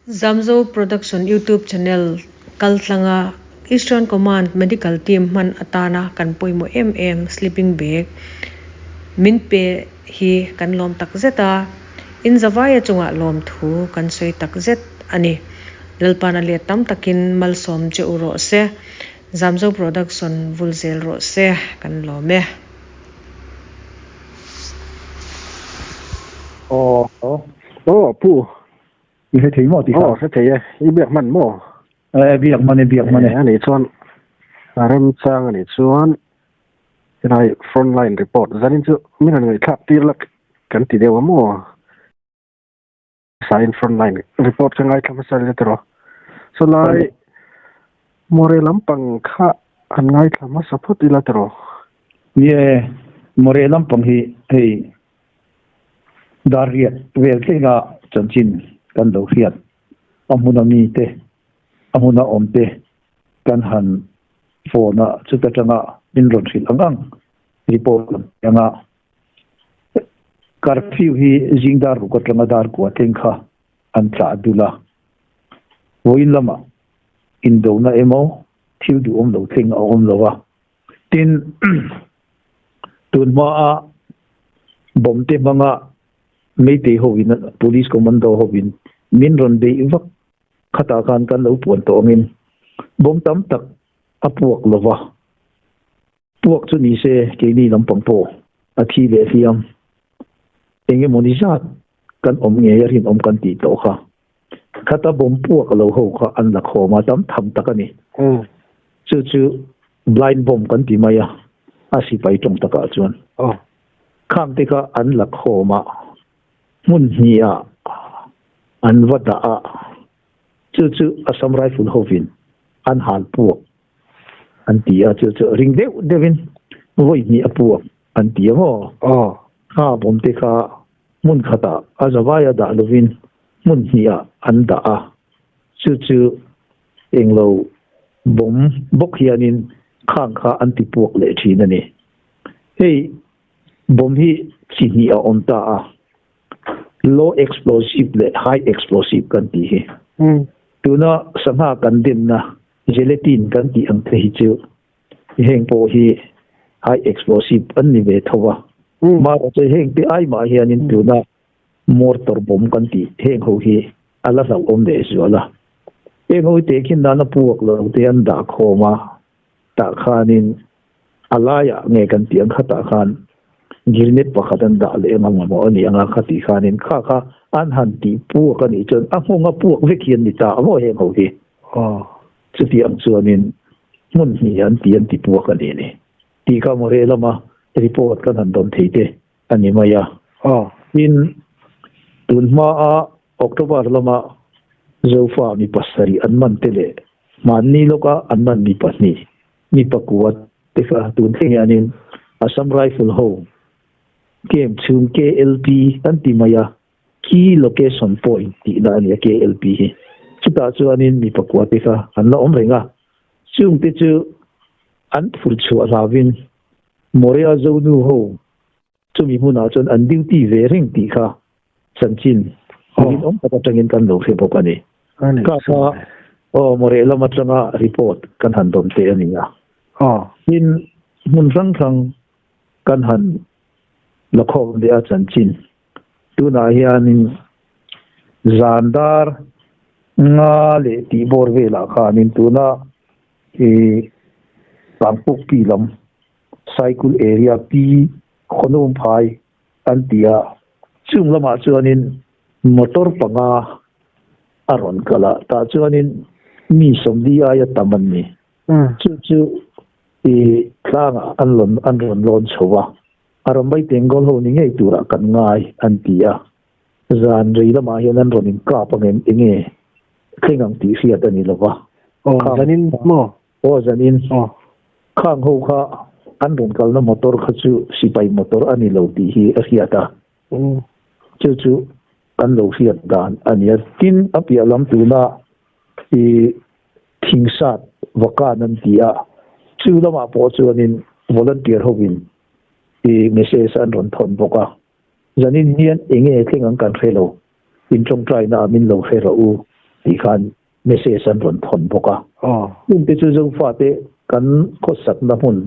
Zamzo Production YouTube channel kaltlanga Eastern Command Medical Team man atana kan poimo sleeping bag minpe hi kan lom tak zeta in zawaya chunga lom thu kan soi tak zet ani lalpana le tam takin malsom che uro se Zamzo Production vulzel ro se kan lome puมีให้ถึงหมดที่เขาใช่ไหมอีเบียกมันหมดเบียกมันอันนี้ส่วนเริ่มสร้างอันนี้ส่วนอะไร front line report จะนี่จะไม่นั่นเลยครับที่ละกันทีเดียวมั่ว sign front line report กันไงครับมาใส่เลยตัวส่วนอะไรโมเรลัมปังค่าอันไงครับมาสับพุทธิละตัวเนี่ยโมเรลัมปังให้ดาริเวลที่ก็จันจินกันดอกเสียดอามุนามีเตอามุนาอมเตกันหันโฟนะสุดจังอ่ะบินรถสิลังรีพอร์ตยังอ่ะการฟิวฮีจิงดารุกัตลังดาร์กัวเทงค่ะอันตราดุลาวินลมาอินโดนะเอโมทิวดูอมโลเทงเอาอมโลวะตินตุนมาบอมเตมังอ่ะไม่ตีหวิน police commando หวินมินรอนเดย์วักขัดการกันแล้วปวนตัวมินบ่มตั้มตักอพวกลวะพวกชุนี้เสเกนี่ลำปังโปอาทิเบฟิอัมเองมอนิจัดกันอมเงียรินอมกันตีโตค่ะขัดบ่มพวกเราหัวค่ะอันหลักหัวมาตั้มทำตักนี่จู่ blind bomb กันตีมายาอาศิไปจงตะกาจวนข้างที่ก็อันหลักหัวมามุนเฮียอันวัดอะจู่อัสสัมไรฟุลโฮวินอันหันพวกอันตีจู่ริงเดวินวันนี้พวกอันตีมั้งข้าผมเตะมุนขัดอาจจะว่าอย่าด่าลวินมุนเฮียอันด่าจู่เองเราผมบกเฮียนินข้างข้าอันตีพวกเละทีนั่นเองเฮ้ยผมที่สิ่งนี้อันตาlow explosive และ high explosive กันตีตัวน่ะสมหากันดินนะเจลาตินกันตีอังเทหิจูเฮงโปฮี high explosive อันนี้เวทว่ามาจะเฮงที่ไอมาเฮียนินตัวน่ะ mortar bomb กันตีเฮงเขาฮีอัลลาสักอมเดชวละเฮงเขาเตะขินด้านพวกเราเตียนด่าโคมาตาคานินอัลลายะเงกันตีอังขัตาคานกิรเนตปะขัดันด่าเลยมังมอนี่อังขัติขานินข้าอันหันตีพวกกันอีจนอ่ะพวกพวกเวกียนนิตาว่าเฮงเขาฮีสุดที่อังส่วนนินมุนหีอันตีพวกกันนี่ตีข้ามเรลมารีพอร์ตกันหันโดนทีเตอันนี้มายาอินตุนมาออกตุบาร์ละมาเจ้าฟ้ามีปัสสรีอันมันเตเลมันนี่ลูกอันมันมีปัสนี่มีปักวัดเตฟ้าตุนเทียนินอาสัมไรฟิลโฮเกมชุม KLP อันที่มายา key location point ที่นั่นเนี่ย KLP สุดท้ายส่วนนี้มีปักวัดเตฟ้าอันละอมเริงชุมที่จูอันฟุตชัวราวินโมเรียโซนูโฮจุมีมุนาจนอันดิวตี้เวริงตีค่ะสันจินมินอมปัจจัยกันโลกเสพกันนี่ก็โมเรียละมาจังรีพอร์ตกันหันโดนเตอันนี้มินมุนสังขังกันหันละครเดียสันจินตัวนายานินซานดาร์งาเลตีบอร์เวลาขานินตัวน่ะบางปุกปีลำไซคุลเอเรียปีขนมพายอันเดียซึ่งละมาจวนนินมอเตอร์ปังอาอารอนกละตาจวนนินมีสมดีอายตามันนี่จู่คลางอันหล่นลอนชัวอารมณ์ไม่เต็งกอลโหนี่ไงตัวรักันง่ายอันเดียจานรีละมาเห็นอันหล่นนินกล้าปังเองเคร่งอังตีเสียตันนี่ละวะจานินมอจานินข้างหัวอันหล่นกันแล้วมอเตอร์ขัดจู่สิไปมอเตอร์อันนี้เราตีฮีเสียตาจู่อันเราเสียดานอันนี้กินอภิยลำตัวน่ะทิ้งสัตว์วกานันตีจู่ละมาพอจวนนินวอลันเทียร์ฮวินเมสเซจอันหล่นทนบอกว่าจานินเนียนเองเคร่งอังการเฟลโลอินจงใจน่ามินเราเฟลโล ที่คันไม่เสียสันรนทนพกยิ่งที่จะฟ้าเตกันข้อสักน้ำหุ่น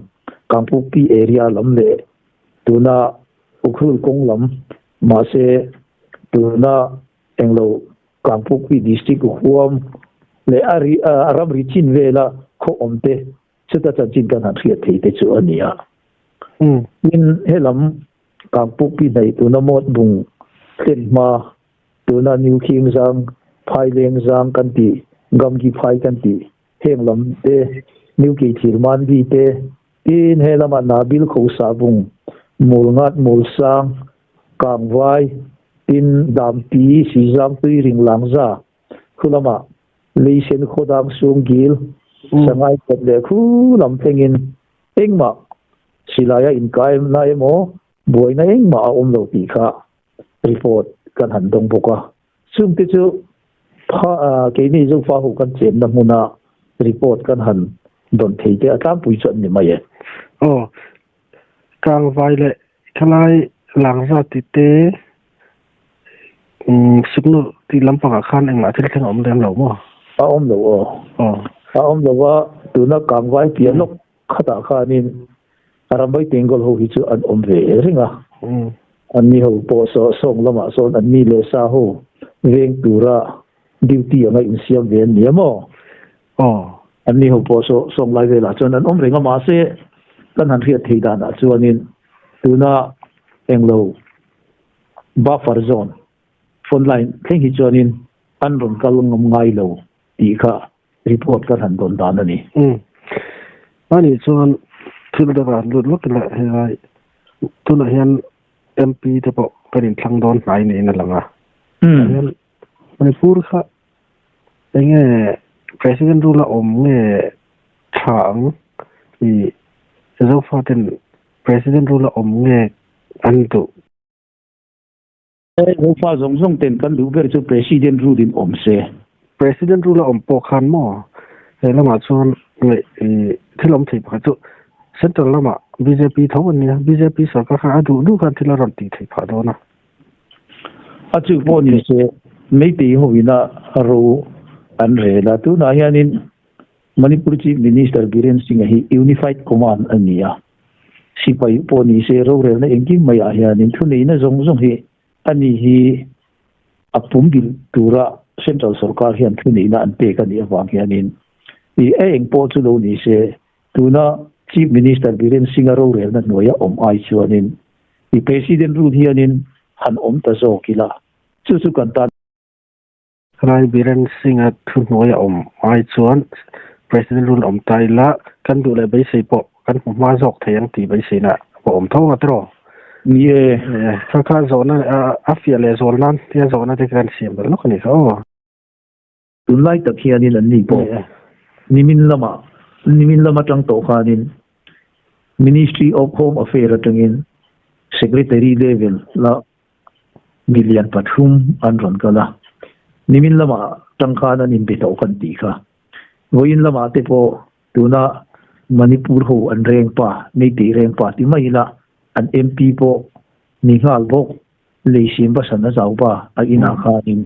กังพุกปีเอเรียลำเล่ตัวน่าอุคลุกงลำมาเสตัวน่าเองเรากังพุกปีดิสติกหัวมเลยอารัมริจินเวลาข้ออมเตสุดท้ายจินกันหันเสียทีเตจูอันนี้ยินเฮลัมกังพุกปีในตัวน่าหมดบุงเส้นมาตัวน่านิวคิงซังไพ่เลี้ยงซังกันตีกำกีไพ่กันตีเฮงลำเตนิวกีทิรมันดีเตอินเฮลัมนาบิลเขาสาบุงมูลงัดมูลซังกังไว้อินดามปีสีซังตุยริงหลังซาคุลมาลีเซนโคดังซุงกิลสงายกัดเล็กคุลำเพงินเอ็งมาศิลายอินกายนายโมบวยนายเอ็งมาอมโลปีค่ะรีพอร์ตกันหันตรงปกะซึ่งที่จะพาเกนี่จะฟ้าหูกันเจ็บน้ำมุนารีพอร์ตกันหันโดนทีเดียตามปุยจนนี่มาเยอะกลางไฟเลยทลายหลังซาติเตสุกนุที่ลำปางอาคารเองมาที่ทางอมเรียนเหล่ามั้งอมเหล่าอมเหล่าว่าตัวนักกลางไฟเปลี่ยนนกขตาคานินอารมณ์ไม่เต็งก็หูหิจูอันอมเวริงอ่ะอันนี้หูโปโซส่งละมาส่งอันนี้เลซ่าหูเร่งตัวระดิวตี้อะไรอินเสียเวียนเนี่ยมั้งอันนี้หูโปโซส่งไลเวลาจนนั้นอมเร่งมาเสกันหันเรียดทีดานะส่วนนี้ตัวน่าเองเราบัฟเฟอร์โซนฟอนไลน์เข่งหิจวนินอันรุนกัลงมไงเราตีค่ะรีพอร์ตกันหันโดนดานนี่อันนี้ส่วนที่เราได้รู้ลุกกันเลยเฮ้ยตัวนั้นเห็นMP ที่บอกเป็นทางโดนไหนนี่นั่นแหละนะมันพูดค่ะไอ้เงี้ย President รู้ละเงี้ยถามที่จะฟ้าเป็น President รู้ละเงี้ยอันตุรู้ฟ้าส่งเต็นกันดูเบอร์จะ President รู้ดินเส President รู้ละปกคันมั้งแล้วมาส่วนเงี้ยที่ล้มถีบเขาจุเส้นตรงแล้วมา BJP ทั้งวันนี้ BJP สกัดขาดูกันที่เรารำตีถีบเขาโดนนะอาจุบนี่เสไม่ตีหัวน่ะรู้อันเร่ละตัวนั้นยันมณิปุร Chief Minister Biren Singh he Unified Command อันนี้สิไปปนี่เสรู้เรื่องนั้นเองที่ไม่อายันทุนนี้นะจงเฮอันนี้เฮอับปุ่มบิลตัวระเซ็นทรัลสกัดเฮียนทุนนี้นะอันเตกันนี้วางยันที่เองพอจุดนี้เสตัวน่ะChief Minister Biren Singhรู้เรื่องนั้นหน่วยไอชวนที่ President รู้ที่ยันหันตะโจกิละสุกันตันใครบิเรนสิงห์ทุนหัวไอชวน President รุ่นไตละกันดูแลใบสีปกกันมาจอกเทียงตีใบสีน่ะผมท้องอัตโรนี่ถ้าการสอนนั้นอัฟเฟียเลสอนนั้นที่สอนนั้นที่การเสียงแบบนั้นคนนี้เขาตุนไล่ตะเคียนนี่นั่นนี่ปกนิมินละมาจังโตขานิน Ministry of Home Affairs จังอิน Secretary level ละมิลเลียนปัทหุมอันรันกันละนิมินละมาจังขานันอินเบตเอากันตีค่ะวินละมาเตโปตัวน่ะมณิปุรหูอันเร่งป่าไม่ตีเร่งป่าที่ไม่ละอัน MP โปนิฮาลบกเลยสิมบัสนะเจ้าป่าอันอาคานิน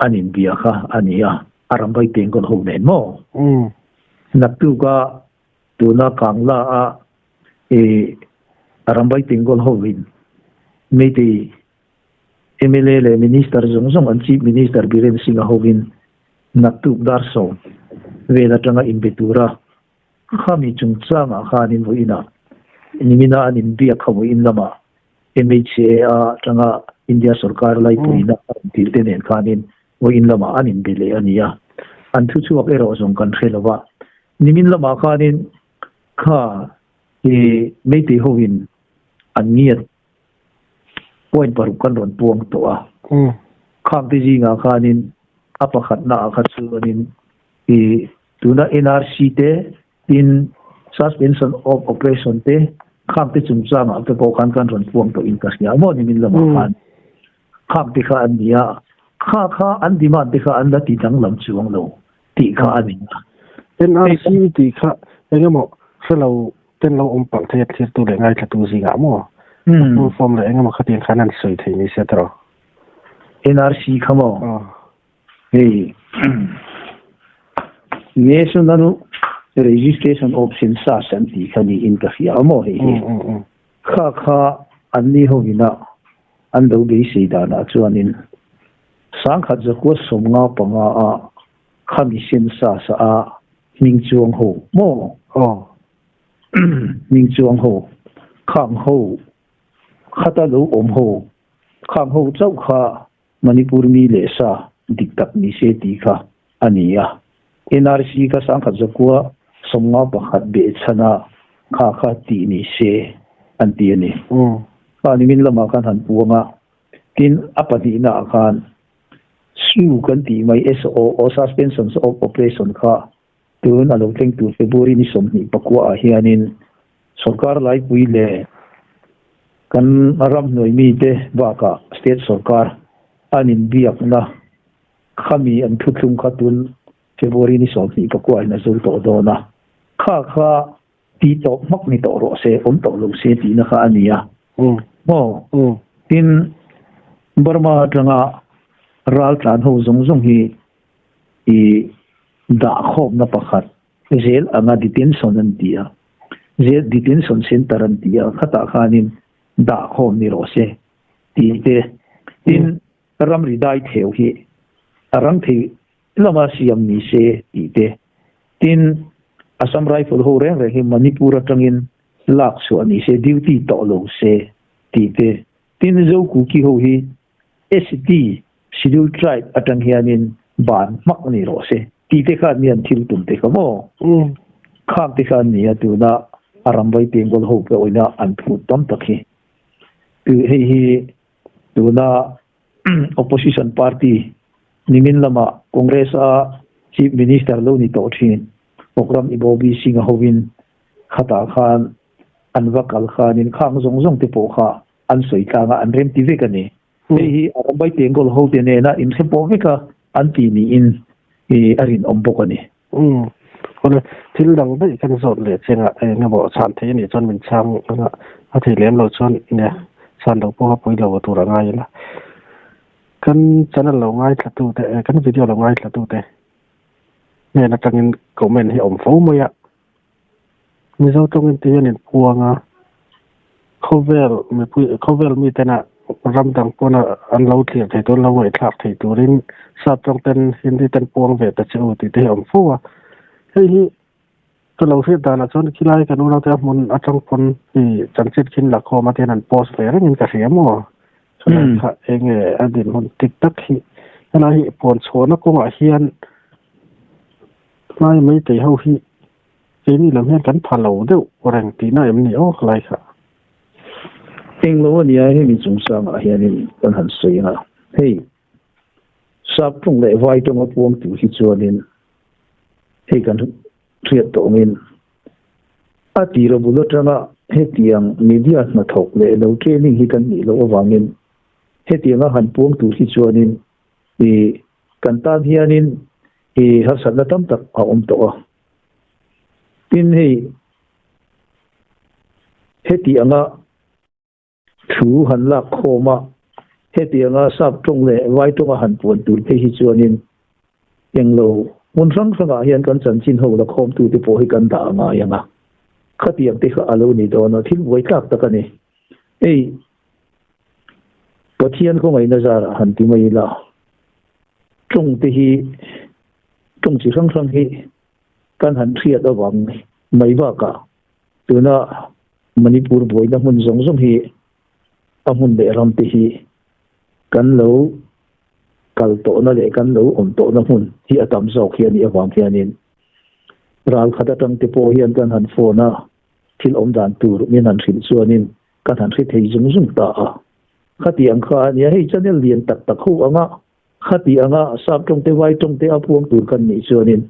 อันอินเบียค่ะอันนี้อารมณ์ไปเต็งกันหูเน่นโมนักตุกะตัวน่ะกังละอารมณ์ไปเต็งกันหูวินไม่ตีMLA เลย Minister จงอัน Chief Minister Biren Singhหูวินนักตุกดาร์โซเวลาจังอินเบตูระข้ามีจุงจ้างอาคารินวินานิมินาอันอินเดียขวินละมา MHA จังอินเดียสุรการไล่ปุยนะติดเตนคานินวินละมาอันอินเบเลอันนี้อันทุกช่วงเอราส่งกันเทลว่านิมินละมาคานินข้าไม่ตีหวินอันเงียบป่วยปรุกันรอนปวงตัวข้ามที่จริงอาคานินอัปขัดนาขัดสุวรรณินตัวน่ะ NRC เต in suspension of operation เตข้ามที่จุ่มจ้างอัตโปกันกันรอนพวงตัวอินกัสเนี่ยมั่วนี่มินละมาคันข้ามที่ข้าอันนี้ข้าอันดีมันที่ข้าอันละตีดังลำช่วงเราตีข้าอันนี้ NRC ตีข้าอย่างเงี้ยมั่วเราเป็นเราปังเทียบตัวเลยง่ายกับตัวสิงห์มั่วฟอร์มเลยงั้นมันขัดยังขนาดสวยทีนี้เสียตลอด NRC ขโมย hey national registration of census and the khani in ka fi amo he kha anni ho gina an do be si da na chuanin sang khat za ko somnga panga a khami census a ming chuang ho mo ming chuang ho khang ho khata lo om ho khang ho chau kha manipur mi le sa diktak ni se ti kha ania NRC ka sang khat za ko somnga pakhat be chana kha ti ni se anti ani ni min lama kan han puanga tin apati na kan su kan ti mai SO o suspension of operation kha tun alo teng tu February ni somni pakwa hianin sarkar lai pui le kan aram noi mi te baka state sarkar anin biak na khami an thutlum khatun February ni somni pakwa na zo to do na kha ti to mak ni to ro se to lo se ti na kha ania tin Burma tanga ral tlan ho zong hi I da khom na pakhat zel anga detention an tia zel detention center an tia khata khanin da khom ni ro se ti te tin ram ri dai theu hi arang thi lama siam ni se ti te tin Assam rifle ho reng re hi Manipur atangin lak su ani se duty to lo se ti te tin zo ku ki ho hi ST scheduled tribe atang hianin ban mak ni ro se ti te kha nian thil tum te kamo kham te kha ni atu na arambai tengol ho pe oina an thu tam takhi tu hi tu na opposition party nimin lama congress a chief minister lo ni to thin program ibobi singa hovin khata khan anwakal khanin khang zong te po kha an soi tanga an rem ti ve kani hi arambai tengol ho te ne na im se po ve ka anti ni in arin ombokani kon thil dang dai kan zot le chenga nga bo chan the ni chon min chang na a thei lem lo chon ne san do po poi lo tu ra ngai la kan channel lo ngai thla tu te kan video lo ngai thla tu te ne na tangin comment hi om fo mo ya mi zo tong in te nin puanga cover mi te na ram dang pona an lo thliam thei to lo ngai thak thei turin sa tong ten hindi ten puang ve ta chu ti te om fo wa hei to lo se dana chon khilai kan ura ta mun atang pon hi changchit khin la kho ma ten an post ve ring ka riamo kha enge adin mon tiktok hi ana hi pon chona ko ma hian mai mai te ho hi ni lam hian kan phalo deuh rang ti na em ni o khlai kha eng lo ni a he mi chung sang a hianin kan han sei ha hei sap tung le vai tong a puang tu hi chuanin hei kan triat to min a ti ro bulo tanga he tiang media na thok le lo training hi kan ni lo awangin he tianga han puang tu hi chuanin kan tan hianin hasan na tam tak a to a tin he tianga thu han la khoma he tianga sap tung le vai tung a han puan tu te hi chuanin englo mun rang sanga hian kan chan chin ho la khom tu te po hi kan da nga yanga khatiam te kha alo ni do no thil voi tlak ta kani pathian ko ngai na zara han ti mai la tung te hi tung chi rang hi kan han thiat awang mai ba ka tuna Manipur boy na mun zong hi amun de ram te hi kan lo kal to na le kan lo om to na mun hi atam zok hi ani awang hianin ral khata tang te po hian kan han phone na thil om dan tur min han thil chuanin kan han thei thei zung ta a khati ang kha ni hei channel lian tak khu anga khati anga sap tong te vai tong te apuang tur kan ni chuanin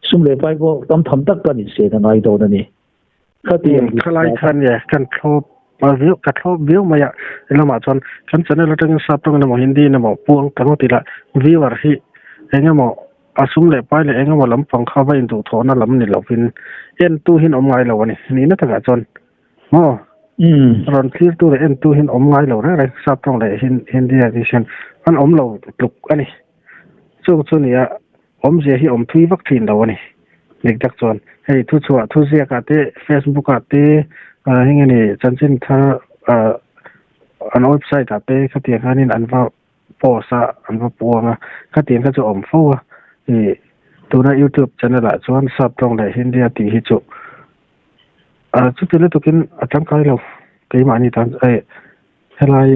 sum le pai ko tam tham tak kan se na ngai do na ni khati khalai khan ye kan thop view ka thop view maya lama chon kan channel tang sap tong na mo hindi na mo puang kan ti la viewer hi enga mo asum le pai le enga mo lam pang kha ba in tu thona lam ni lovin en tu hin om ngai lo ni ni na ta chon mo ron clear tu en tu hin om ngai lo re sap tong le hindi edition an om lo luk ani chung chu nia om je hi om thui vak thin lo ani nek dak chon hei thu chua thu zia ka te Facebook ka te hingani chanchin tha an website ape khatia khanin anwa posa anwa puanga khatien ka chu om fo e tuna YouTube channel a chuan sub tong le hindia ti hi chu chu tele tokin atang kai lo ke mani tan ai helai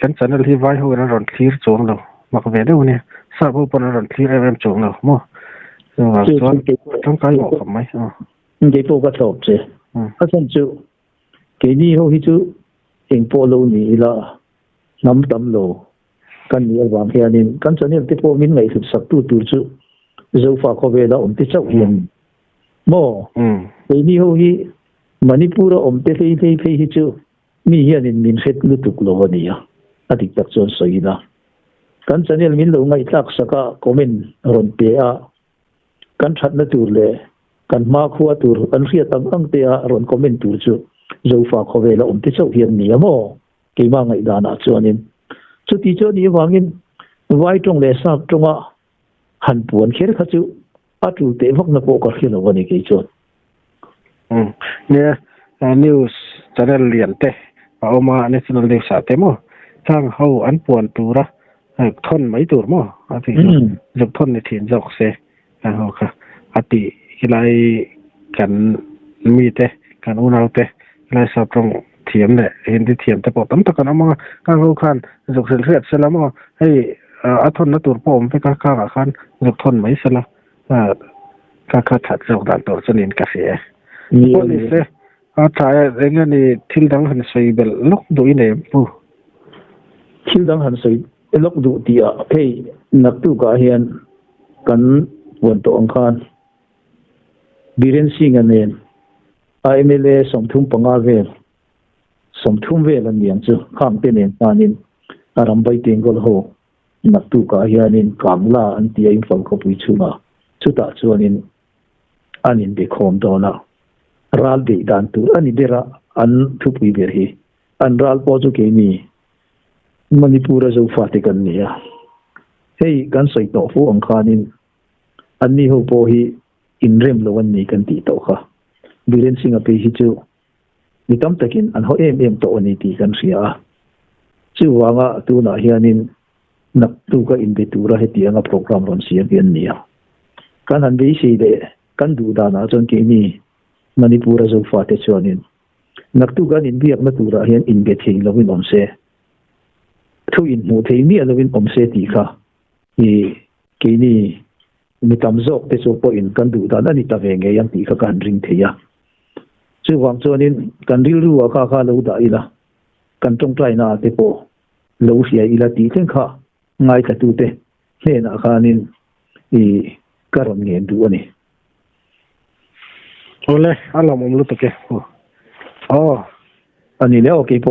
kan channel hi vai ho na ron clear chong lo mak ve de ne sa bo pon ron clear em chong lo mo so chuan atang kai mo kham mai ge po ka thop che a chan chu ke ni ho hi chu eng po lo ni la nam tam lo kan ni wang hianin kan channel te po min ngai sut sak tu chu zo fa ko ve la om ti chau hian mo ke ni ho hi Manipur om te fei hi chu mi hianin min khet lu tuk lo ani ya adik tak chon soina kan channel min lo ngai tak saka comment ron pe a kan that na tur le kan ma khuwa tur an ria tang ang te a ron comment tur chu zo fa kho ve la om te chau hian ni amo ke ma ngai da na chuanin chu ti chu ni wangin vai tong le sak tonga han puan kher kha chu atu te vak na po ka khilo ani ke chu ne news channel lian te oma national news ate mo chang ho an puan tura thon mai tur mo ati jok thon ni thin jok se ho kha ati hilai kan mi te kan unau te lai sa prong thiam le hindi thiam te po tam ta kan ama kan ho khan jok sel riat sela mo hei a thon na tur pom pe ka khan jok thon mai sela ka that jok dan tor chanin ka se police a try engani thildang han soibel lok do ine pu thildang han soi lok du tia hey nak tu ka hian kan won to ang khan biren sing anen IMLA somthum panga vel somthum vel an yang chu kham te nen tanin aram bai tengol ho nak tu ka hianin kamla an tia in fal ko pui chuma chuta chuanin anin be khom do na ral de dan tu ani dera an thupui ber hi an ral po chu ke ni Manipur zo fate kan ni ya hei kan soi to fu ang khanin anni ho po hi inrem lo an ni kan ti to kha biren singa pe hi chu mitam takin an ho em to ani ti kan ria chu wanga tu na hianin nak tu ka in be tura he ti anga program ron sia bian ni ya kan an be si de kan du da na chon ke ni Manipur zo fate chonin naktu gan in biak na tura hian in be thei lovin omse thu in mu thei mi lovin omse ti kha i ke ni mitam zok te so po in kan du da ani ta ve nge yang ti kha kan ring theya chu wang chonin kan ril ru kha lo da ila kan tong trai na te po lo sia ila ti theng kha ngai ka tu te he na khanin i karon nge du ani ole alam om lu to ke ani le okay po